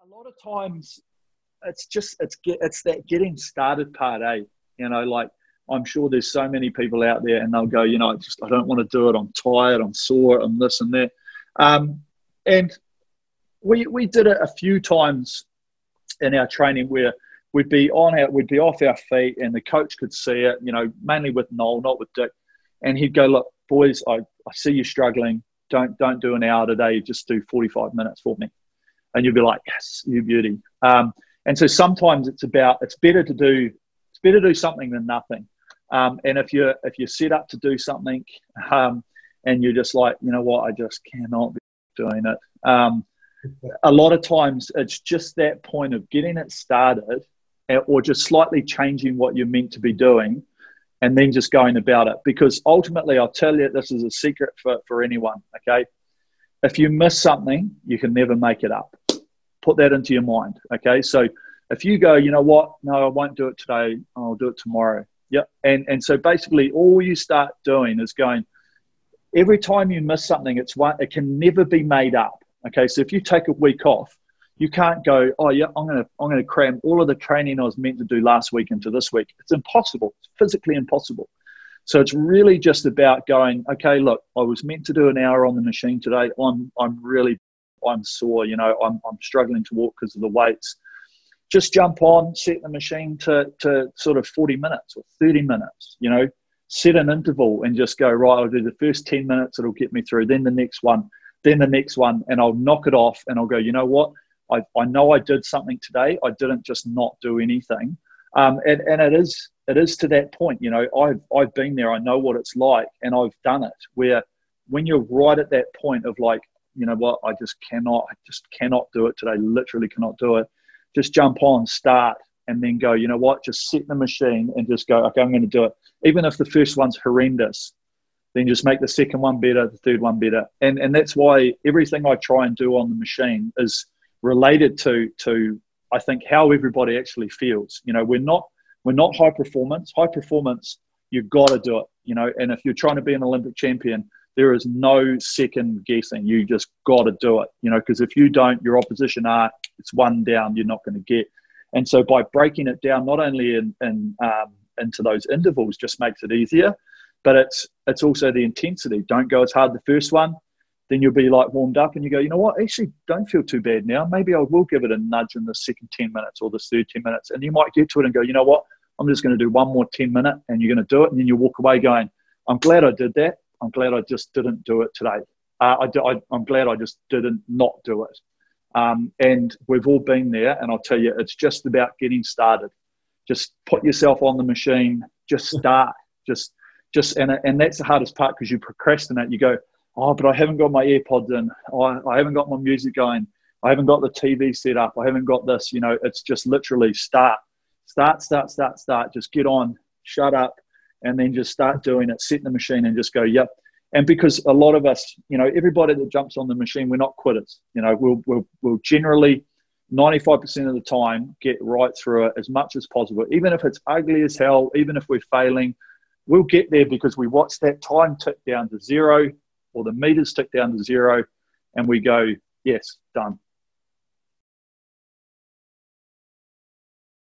A lot of times it's that getting started part, eh? Like I'm sure there's so many people out there and they'll go, I don't want to do it. I'm tired. I'm sore. I'm this and that. And we did it a few times in our training where we'd be off our feet and the coach could see it, mainly with Noel, not with Dick. And he'd go, look, boys, I see you struggling. Don't do an hour today. Just do 45 minutes for me. And you'll be like, yes, you beauty. And so sometimes it's better to do something than nothing. And if you're set up to do something, and you're just like, you know what, I just cannot be doing it. A lot of times it's just that point of getting it started, or just slightly changing what you're meant to be doing, and then just going about it. Because ultimately, I'll tell you, this is a secret for anyone. Okay, if you miss something, you can never make it up. Put that into your mind, okay? So if you go, you know what, no, I won't do it today, I'll do it tomorrow. Yep. And so basically all you start doing is going, every time you miss something, it can never be made up, okay? So if you take a week off, you can't go, oh yeah, I'm gonna cram all of the training I was meant to do last week into this week. It's impossible. It's physically impossible. So it's really just about going, okay, look, I was meant to do an hour on the machine today. I'm sore, I'm struggling to walk because of the weights. Just jump on, set the machine to sort of 40 minutes or 30 minutes, set an interval and just go, right, I'll do the first 10 minutes, it'll get me through, then the next one, and I'll knock it off and I'll go, you know what, I know I did something today. I didn't just not do anything. And it is to that point, I've been there, I know what it's like, and I've done it, where when you're right at that point of like, you know what, I just cannot do it today, literally cannot do it. Just jump on, start, and then go, you know what, just set the machine and just go, okay, I'm going to do it. Even if the first one's horrendous, then just make the second one better, the third one better. And that's why everything I try and do on the machine is related to I think, how everybody actually feels. We're not high performance. High performance, you've got to do it, and if you're trying to be an Olympic champion, there is no second guessing. You just got to do it, because if you don't, your opposition it's one down, you're not going to get. And so by breaking it down, not only into those intervals just makes it easier, but it's also the intensity. Don't go as hard the first one, then you'll be like warmed up and you go, you know what, actually don't feel too bad now. Maybe I will give it a nudge in the second 10 minutes or the third 10 minutes. And you might get to it and go, you know what, I'm just going to do one more 10 minute, and you're going to do it. And then you walk away going, I'm glad I did that. I'm glad I just didn't do it today. I'm glad I just didn't not do it. And we've all been there. And I'll tell you, it's just about getting started. Just put yourself on the machine. Just start. And that's the hardest part, because you procrastinate. You go, oh, but I haven't got my AirPods in. I haven't got my music going. I haven't got the TV set up. I haven't got this. It's just literally start. Just get on. Shut up. And then just start doing it, set the machine and just go, yep. And because a lot of us, everybody that jumps on the machine, we're not quitters. We'll generally 95% of the time get right through it as much as possible. Even if it's ugly as hell, even if we're failing, we'll get there because we watch that time tick down to zero, or the meters tick down to zero, and we go, yes, done.